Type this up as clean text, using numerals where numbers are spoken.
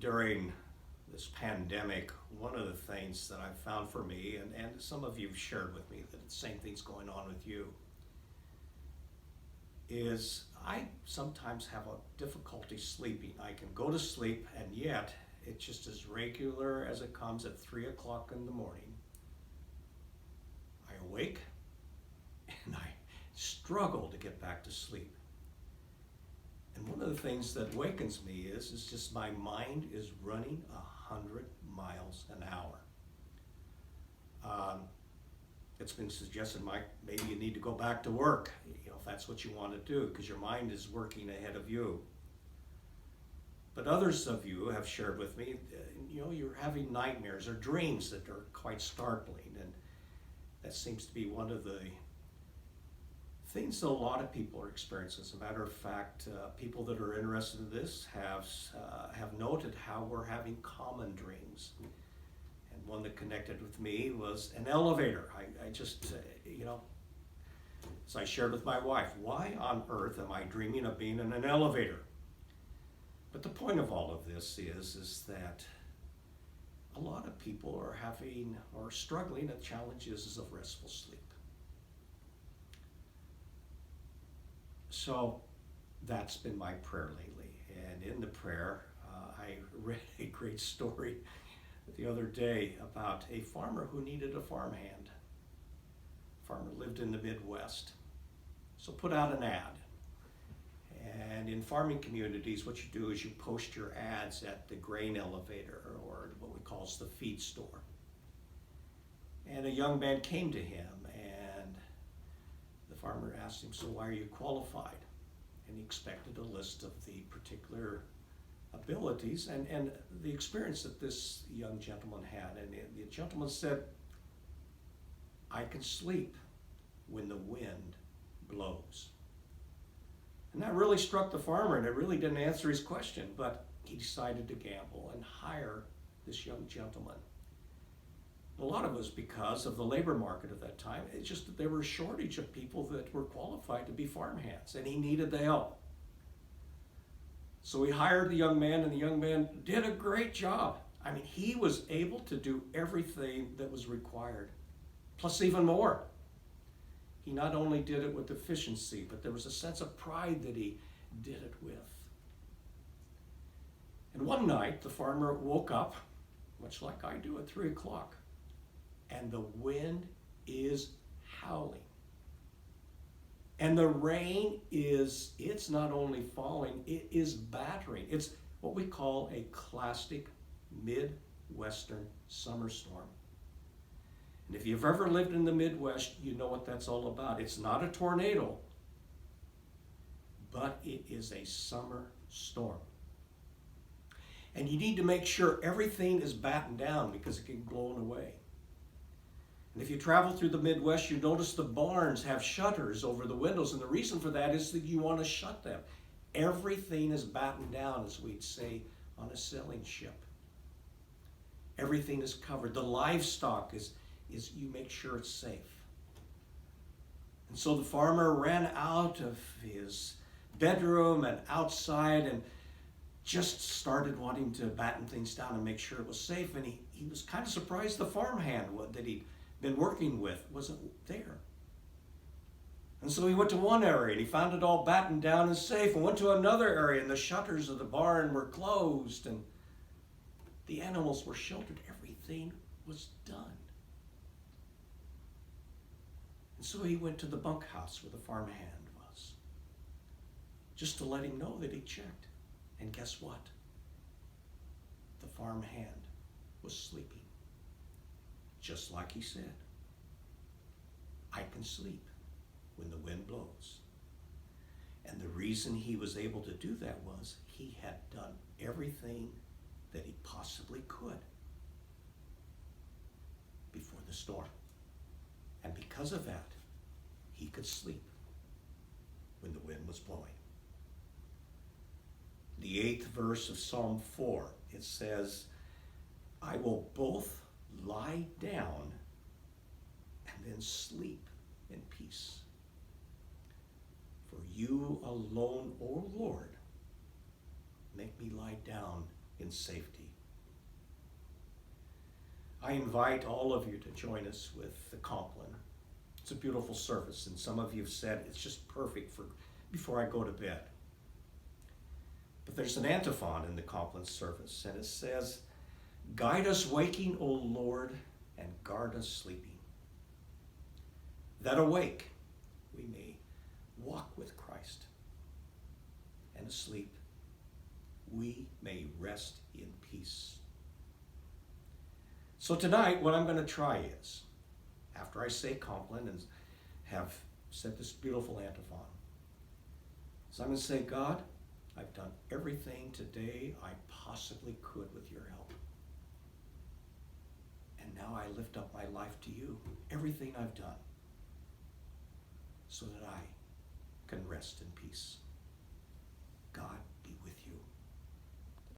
during this pandemic, one of the things that I've found for me, and some of you have shared with me that the same thing's going on with you, is I sometimes have a difficulty sleeping. I can go to sleep, and yet it's just as regular as it comes at 3 o'clock in the morning. I awake, and I struggle to get back to sleep. And one of the things that wakens me is just my mind is running 100 miles an hour. It's been suggested, Mike, maybe you need to go back to work, if that's what you want to do, because your mind is working ahead of you. But others of you have shared with me, you're having nightmares or dreams that are quite startling, and that seems to be one of the things that a lot of people are experiencing. As a matter of fact, people that are interested in this have noted how we're having common dreams. And one that connected with me was an elevator. I just, as I shared with my wife, why on earth am I dreaming of being in an elevator? But the point of all of this is that a lot of people are having or struggling with challenges of restful sleep. So that's been my prayer lately. And in the prayer, I read a great story the other day about a farmer who needed a farmhand. Farmer lived in the Midwest. So put out an ad. And in farming communities, what you do is you post your ads at the grain elevator, or what we call the feed store. And a young man came to him, and the farmer asked him, so why are you qualified? And he expected a list of the particular abilities and the experience that this young gentleman had. And the gentleman said, I can sleep when the wind blows. And that really struck the farmer, and it really didn't answer his question, but he decided to gamble and hire this young gentleman. A lot of it was because of the labor market at that time. It's just that there was a shortage of people that were qualified to be farmhands, and he needed the help. So he hired the young man, and the young man did a great job. I mean, he was able to do everything that was required, plus even more. He not only did it with efficiency, but there was a sense of pride that he did it with. And one night, the farmer woke up, much like I do at 3 o'clock, and the wind is howling. And the rain it's not only falling, it is battering. It's what we call a classic Midwestern summer storm. And if you've ever lived in the Midwest, you know what that's all about. It's not a tornado, but it is a summer storm. And you need to make sure everything is battened down because it can get blown away. And if you travel through the Midwest, you notice the barns have shutters over the windows, and the reason for that is that you want to shut them. Everything is battened down, as we'd say on a sailing ship. Everything is covered. The livestock is you make sure it's safe. And so the farmer ran out of his bedroom and outside and just started wanting to batten things down and make sure it was safe. And he was kind of surprised the farmhand that he'd been working with wasn't there. And so he went to one area and he found it all battened down and safe, and went to another area and the shutters of the barn were closed and the animals were sheltered. Everything was done. And so he went to the bunkhouse where the farmhand was, just to let him know that he checked. And guess what? The farmhand was sleeping, just like he said. I can sleep when the wind blows. And the reason he was able to do that was he had done everything that he possibly could before the storm. And because of that, he could sleep when the wind was blowing. The 8th verse of Psalm 4, it says, I will both lie down and then sleep in peace. For you alone, O Lord, make me lie down in safety. I invite all of you to join us with the Compline. It's a beautiful service, and some of you have said it's just perfect for before I go to bed. But there's an antiphon in the Compline service, and it says, "Guide us waking, O Lord, and guard us sleeping, that awake we may walk with Christ, and asleep we may rest in peace." So tonight, what I'm going to try is, after I say Compline and have said this beautiful antiphon, so I'm going to say, God, I've done everything today I possibly could with your help. And now I lift up my life to you, everything I've done, so that I can rest in peace. God be with